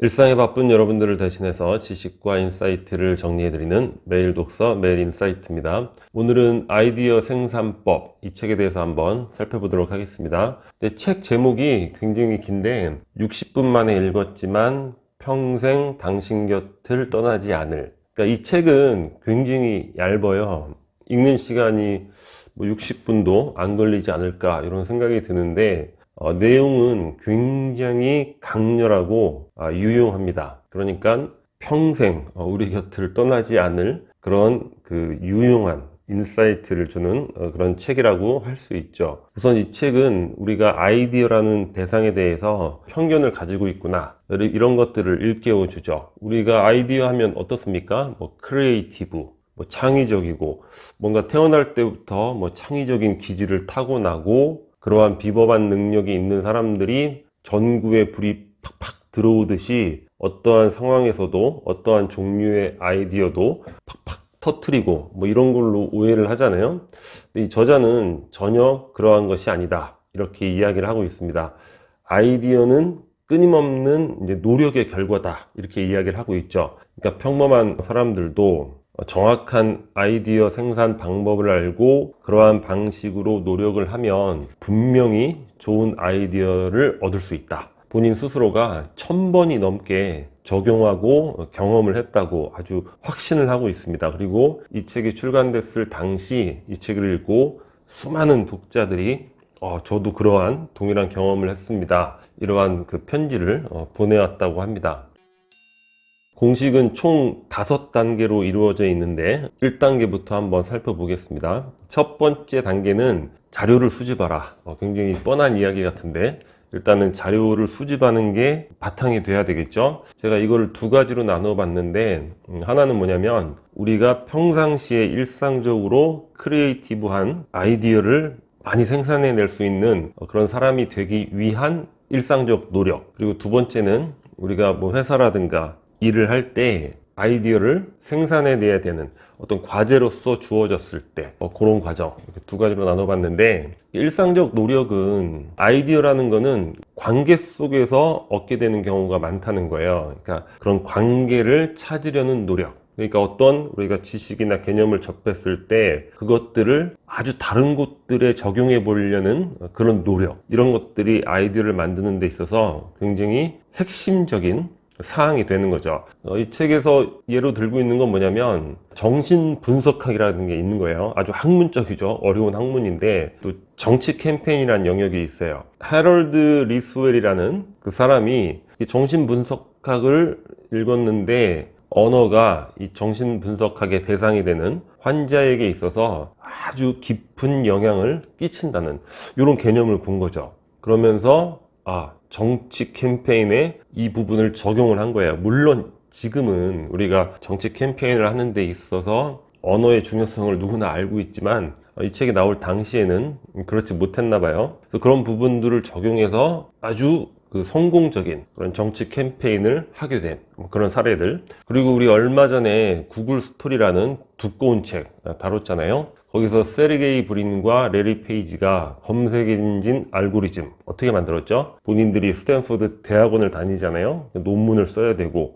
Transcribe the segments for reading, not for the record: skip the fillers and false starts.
일상에 바쁜 여러분들을 대신해서 지식과 인사이트를 정리해드리는 매일 독서, 매일 인사이트입니다. 오늘은 아이디어 생산법, 이 책에 대해서 한번 살펴보도록 하겠습니다. 책 제목이 굉장히 긴데 60분 만에 읽었지만 평생 당신 곁을 떠나지 않을. 그러니까 이 책은 굉장히 얇아요. 읽는 시간이 60분도 안 걸리지 않을까 이런 생각이 드는데 내용은 굉장히 강렬하고 유용합니다. 그러니까 평생 우리 곁을 떠나지 않을 그런 유용한 인사이트를 주는 그런 책이라고 할 수 있죠. 우선 이 책은 우리가 아이디어라는 대상에 대해서 편견을 가지고 있구나, 이런 것들을 일깨워 주죠. 우리가 아이디어 하면 어떻습니까? 크리에이티브, 창의적이고, 뭔가 태어날 때부터 창의적인 기질을 타고나고 그러한 비법한 능력이 있는 사람들이 전구에 불이 팍팍 들어오듯이 어떠한 상황에서도 어떠한 종류의 아이디어도 팍팍 터트리고 이런 걸로 오해를 하잖아요. 근데 이 저자는 전혀 그러한 것이 아니다, 이렇게 이야기를 하고 있습니다. 아이디어는 끊임없는 노력의 결과다, 이렇게 이야기를 하고 있죠. 그러니까 평범한 사람들도 정확한 아이디어 생산 방법을 알고 그러한 방식으로 노력을 하면 분명히 좋은 아이디어를 얻을 수 있다. 본인 스스로가 1000번이 넘게 적용하고 경험을 했다고 아주 확신을 하고 있습니다. 그리고 이 책이 출간됐을 당시 이 책을 읽고 수많은 독자들이 저도 그러한 동일한 경험을 했습니다, 이러한 편지를 보내왔다고 합니다. 공식은 총 5단계로 이루어져 있는데 1단계부터 한번 살펴보겠습니다. 첫 번째 단계는 자료를 수집하라. 굉장히 뻔한 이야기 같은데 일단은 자료를 수집하는 게 바탕이 돼야 되겠죠. 제가 이걸 두 가지로 나눠 봤는데 하나는 뭐냐면 우리가 평상시에 일상적으로 크리에이티브한 아이디어를 많이 생산해낼 수 있는 그런 사람이 되기 위한 일상적 노력, 그리고 두 번째는 우리가 회사라든가 일을 할 때 아이디어를 생산해내야 되는 어떤 과제로서 주어졌을 때 그런 과정, 이렇게 두 가지로 나눠봤는데, 일상적 노력은 아이디어라는 거는 관계 속에서 얻게 되는 경우가 많다는 거예요. 그러니까 그런 관계를 찾으려는 노력, 그러니까 어떤 우리가 지식이나 개념을 접했을 때 그것들을 아주 다른 곳들에 적용해 보려는 그런 노력, 이런 것들이 아이디어를 만드는 데 있어서 굉장히 핵심적인 사항이 되는 거죠. 이 책에서 예로 들고 있는 건 뭐냐면 정신분석학이라는 게 있는 거예요. 아주 학문적이죠. 어려운 학문인데 또 정치 캠페인이라는 영역이 있어요. 해럴드 리스웰이라는 그 사람이 이 정신분석학을 읽었는데 언어가 이 정신분석학의 대상이 되는 환자에게 있어서 아주 깊은 영향을 끼친다는 이런 개념을 본 거죠. 그러면서 정치 캠페인에 이 부분을 적용을 한 거예요. 물론 지금은 우리가 정치 캠페인을 하는 데 있어서 언어의 중요성을 누구나 알고 있지만 이 책이 나올 당시에는 그렇지 못했나 봐요. 그래서 그런 부분들을 적용해서 아주 성공적인 그런 정치 캠페인을 하게 된 그런 사례들. 그리고 우리 얼마 전에 구글 스토리라는 두꺼운 책 다뤘잖아요. 거기서 세르게이 브린과 레리 페이지가 검색엔진 알고리즘 어떻게 만들었죠? 본인들이 스탠퍼드 대학원을 다니잖아요. 논문을 써야 되고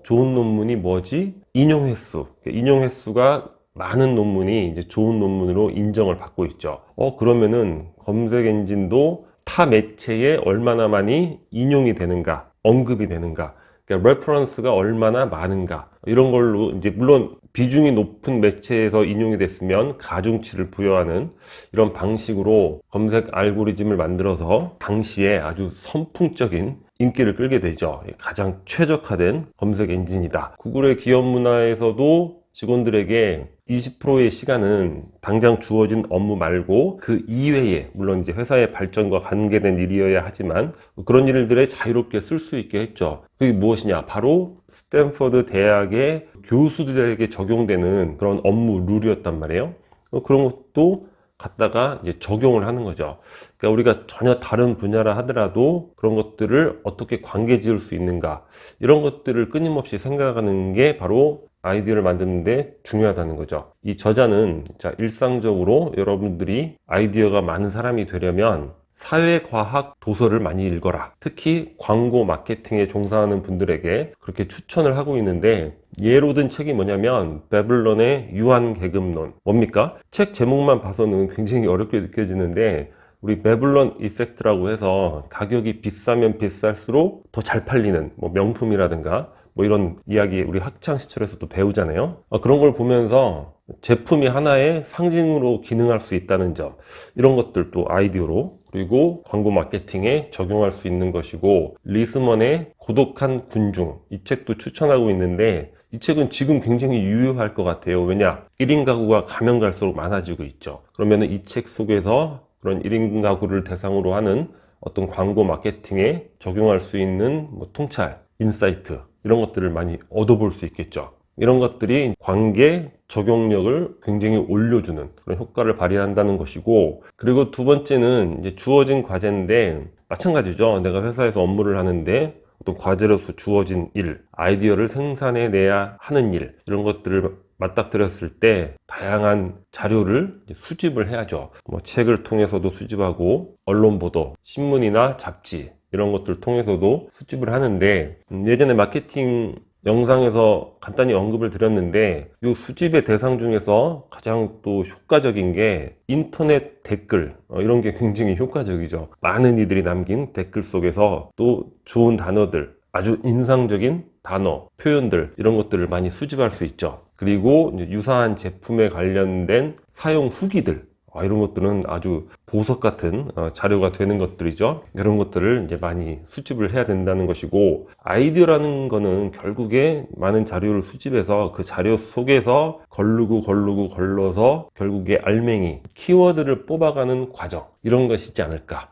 좋은 논문이 뭐지? 인용 횟수가 많은 논문이 이제 좋은 논문으로 인정을 받고 있죠. 그러면은 검색 엔진도 타 매체에 얼마나 많이 인용이 되는가, 언급이 되는가, 그러니까 레퍼런스가 얼마나 많은가, 이런 걸로 이제 물론 비중이 높은 매체에서 인용이 됐으면 가중치를 부여하는 이런 방식으로 검색 알고리즘을 만들어서 당시에 아주 선풍적인 인기를 끌게 되죠. 가장 최적화된 검색 엔진이다. 구글의 기업 문화에서도 직원들에게 20%의 시간은 당장 주어진 업무 말고 그 이외에, 물론 이제 회사의 발전과 관계된 일이어야 하지만 그런 일들에 자유롭게 쓸 수 있게 했죠. 그게 무엇이냐? 바로 스탠퍼드 대학의 교수들에게 적용되는 그런 업무 룰이었단 말이에요. 그런 것도 갖다가 이제 적용을 하는 거죠. 그러니까 우리가 전혀 다른 분야라 하더라도 그런 것들을 어떻게 관계 지을 수 있는가, 이런 것들을 끊임없이 생각하는 게 바로 아이디어를 만드는데 중요하다는 거죠. 이 저자는 일상적으로 여러분들이 아이디어가 많은 사람이 되려면 사회과학 도서를 많이 읽어라. 특히 광고 마케팅에 종사하는 분들에게 그렇게 추천을 하고 있는데, 예로 든 책이 뭐냐면 베블런의 유한계급론. 뭡니까? 책 제목만 봐서는 굉장히 어렵게 느껴지는데, 우리 베블런 이펙트라고 해서 가격이 비싸면 비쌀수록 더 잘 팔리는 뭐 명품이라든가 뭐 이런 이야기 우리 학창 시절에서도 배우잖아요. 그런 걸 보면서 제품이 하나의 상징으로 기능할 수 있다는 점, 이런 것들도 아이디어로, 그리고 광고 마케팅에 적용할 수 있는 것이고, 리스먼의 고독한 군중, 이 책도 추천하고 있는데, 이 책은 지금 굉장히 유효할 것 같아요. 왜냐? 1인 가구가 가면 갈수록 많아지고 있죠. 그러면 이 책 속에서 그런 1인 가구를 대상으로 하는 어떤 광고 마케팅에 적용할 수 있는 뭐 통찰, 인사이트, 이런 것들을 많이 얻어볼 수 있겠죠. 이런 것들이 관계 적용력을 굉장히 올려주는 그런 효과를 발휘한다는 것이고, 그리고 두 번째는 이제 주어진 과제인데, 마찬가지죠. 내가 회사에서 업무를 하는데 어떤 과제로서 주어진 일, 아이디어를 생산해내야 하는 일, 이런 것들을 맞닥뜨렸을 때 다양한 자료를 수집을 해야죠. 뭐 책을 통해서도 수집하고, 언론 보도, 신문이나 잡지, 이런 것들을 통해서도 수집을 하는데, 예전에 마케팅 영상에서 간단히 언급을 드렸는데, 이 수집의 대상 중에서 가장 또 효과적인 게 인터넷 댓글, 이런 게 굉장히 효과적이죠. 많은 이들이 남긴 댓글 속에서 또 좋은 단어들, 아주 인상적인 단어, 표현들, 이런 것들을 많이 수집할 수 있죠. 그리고 유사한 제품에 관련된 사용 후기들, 이런 것들은 아주 보석 같은 자료가 되는 것들이죠. 이런 것들을 이제 많이 수집을 해야 된다는 것이고, 아이디어라는 거는 결국에 많은 자료를 수집해서 그 자료 속에서 걸러서 결국에 알맹이, 키워드를 뽑아가는 과정, 이런 것이지 않을까.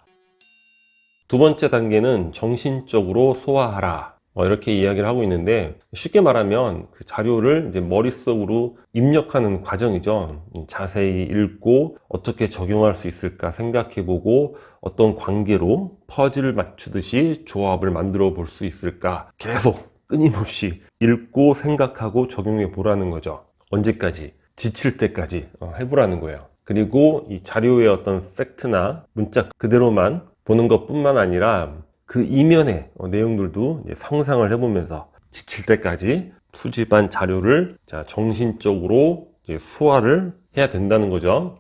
두 번째 단계는 정신적으로 소화하라. 이렇게 이야기를 하고 있는데, 쉽게 말하면 그 자료를 이제 머릿속으로 입력하는 과정이죠. 자세히 읽고 어떻게 적용할 수 있을까 생각해보고, 어떤 관계로 퍼즐을 맞추듯이 조합을 만들어 볼 수 있을까 계속 끊임없이 읽고 생각하고 적용해 보라는 거죠. 언제까지? 지칠 때까지 해보라는 거예요. 그리고 이 자료의 어떤 팩트나 문자 그대로만 보는 것뿐만 아니라 그 이면의 내용들도 이제 상상을 해보면서 지칠 때까지 수집한 자료를 정신적으로 이제 소화를 해야 된다는 거죠.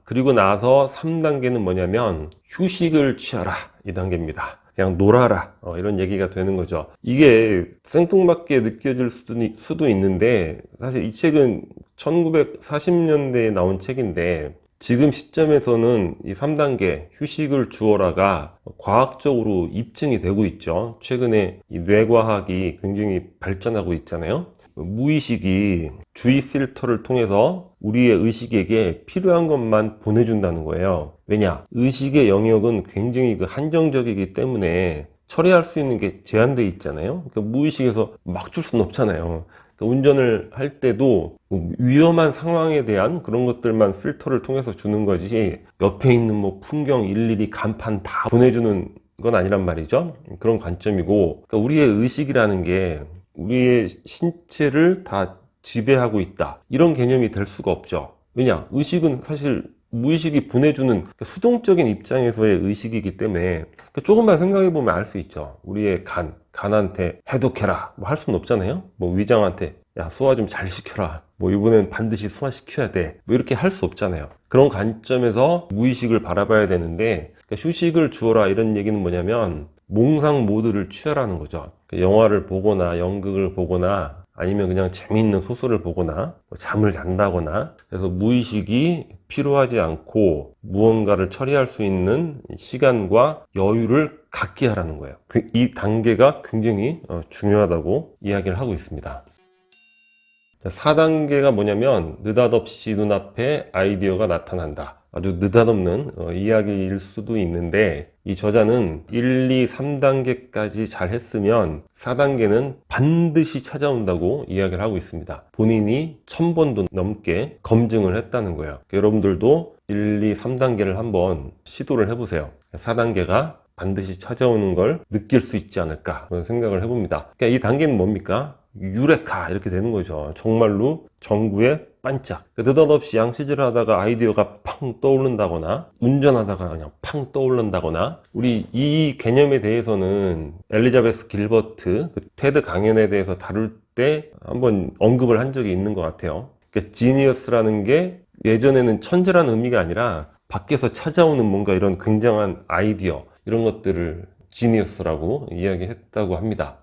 그리고 나서 3단계는 뭐냐면 휴식을 취하라, 이 단계입니다. 그냥 놀아라, 이런 얘기가 되는 거죠. 이게 생뚱맞게 느껴질 수도 있는데, 사실 이 책은 1940년대에 나온 책인데, 지금 시점에서는 이 3단계 휴식을 주어라가 과학적으로 입증이 되고 있죠. 최근에 이 뇌과학이 굉장히 발전하고 있잖아요. 무의식이 주의 필터를 통해서 우리의 의식에게 필요한 것만 보내준다는 거예요. 왜냐? 의식의 영역은 굉장히 한정적이기 때문에 처리할 수 있는 게 제한되어 있잖아요. 그러니까 무의식에서 막 줄 수는 없잖아요. 운전을 할 때도 위험한 상황에 대한 그런 것들만 필터를 통해서 주는 거지, 옆에 있는 뭐 풍경 일일이 간판 다 보내주는 건 아니란 말이죠. 그런 관점이고, 그러니까 우리의 의식이라는 게 우리의 신체를 다 지배하고 있다, 이런 개념이 될 수가 없죠. 왜냐? 의식은 사실 무의식이 보내주는 수동적인 입장에서의 의식이기 때문에, 조금만 생각해 보면 알 수 있죠. 우리의 간한테 해독해라 뭐 할 수는 없잖아요. 뭐 위장한테 야 소화 좀 잘 시켜라, 뭐 이번엔 반드시 소화시켜야 돼, 뭐 이렇게 할 수 없잖아요. 그런 관점에서 무의식을 바라봐야 되는데, 휴식을 주어라, 이런 얘기는 뭐냐면 몽상 모드를 취하라는 거죠. 영화를 보거나 연극을 보거나 아니면 그냥 재미있는 소설을 보거나 잠을 잔다거나, 그래서 무의식이 필요하지 않고 무언가를 처리할 수 있는 시간과 여유를 갖게 하라는 거예요. 이 단계가 굉장히 중요하다고 이야기를 하고 있습니다. 4단계가 뭐냐면 느닷없이 눈앞에 아이디어가 나타난다. 아주 느닷없는 이야기일 수도 있는데, 이 저자는 1, 2, 3단계까지 잘 했으면 4단계는 반드시 찾아온다고 이야기를 하고 있습니다. 본인이 1000번도 넘게 검증을 했다는 거예요. 여러분들도 1, 2, 3단계를 한번 시도를 해보세요. 4단계가 반드시 찾아오는 걸 느낄 수 있지 않을까 그런 생각을 해봅니다. 그러니까 이 단계는 뭡니까? 유레카, 이렇게 되는 거죠. 정말로 전구에 반짝. 느닷없이 양치질을 하다가 아이디어가 팡 떠오른다거나, 운전하다가 그냥 팡 떠오른다거나, 우리 이 개념에 대해서는 엘리자베스 길버트 그 테드 강연에 대해서 다룰 때 한번 언급을 한 적이 있는 것 같아요. 그러니까 지니어스라는 게 예전에는 천재라는 의미가 아니라 밖에서 찾아오는 뭔가 이런 굉장한 아이디어, 이런 것들을 지니어스라고 이야기했다고 합니다.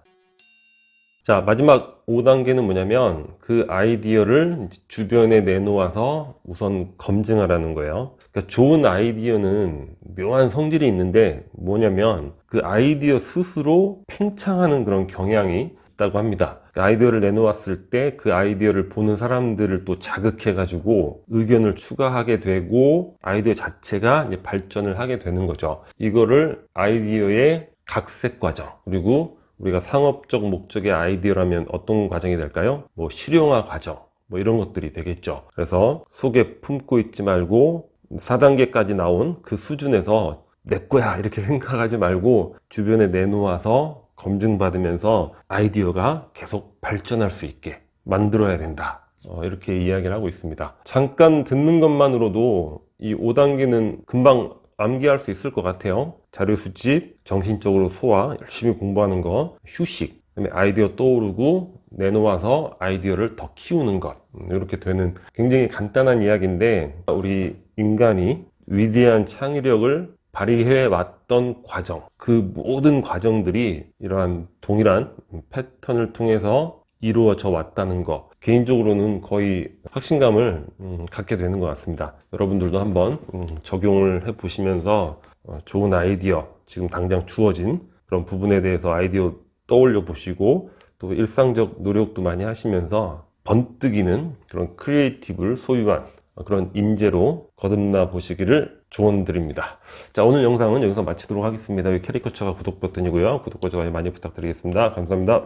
자, 마지막 5단계는 뭐냐면 그 아이디어를 주변에 내놓아서 우선 검증하라는 거예요. 그러니까 좋은 아이디어는 묘한 성질이 있는데 뭐냐면 그 아이디어 스스로 팽창하는 그런 경향이 있다고 합니다. 아이디어를 내놓았을 때 그 아이디어를 보는 사람들을 또 자극해 가지고 의견을 추가하게 되고 아이디어 자체가 이제 발전을 하게 되는 거죠. 이거를 아이디어의 각색 과정, 그리고 우리가 상업적 목적의 아이디어라면 어떤 과정이 될까요? 뭐 실용화 과정, 뭐 이런 것들이 되겠죠. 그래서 속에 품고 있지 말고 4단계까지 나온 그 수준에서 내 거야 이렇게 생각하지 말고 주변에 내놓아서 검증받으면서 아이디어가 계속 발전할 수 있게 만들어야 된다. 이렇게 이야기를 하고 있습니다. 잠깐 듣는 것만으로도 이 5단계는 금방 암기할 수 있을 것 같아요. 자료 수집, 정신적으로 소화, 열심히 공부하는 거, 휴식, 그다음에 아이디어 떠오르고 내놓아서 아이디어를 더 키우는 것, 이렇게 되는 굉장히 간단한 이야기인데 우리 인간이 위대한 창의력을 발휘해 왔던 과정, 그 모든 과정들이 이러한 동일한 패턴을 통해서 이루어져 왔다는 것, 개인적으로는 거의 확신감을 갖게 되는 것 같습니다. 여러분들도 한번 적용을 해 보시면서 좋은 아이디어, 지금 당장 주어진 그런 부분에 대해서 아이디어 떠올려 보시고 또 일상적 노력도 많이 하시면서 번뜩이는 그런 크리에이티브를 소유한 그런 인재로 거듭나 보시기를 조언드립니다. 자, 오늘 영상은 여기서 마치도록 하겠습니다. 여기 캐리커처가 구독 버튼이고요. 구독과 좋아요 많이 부탁드리겠습니다. 감사합니다.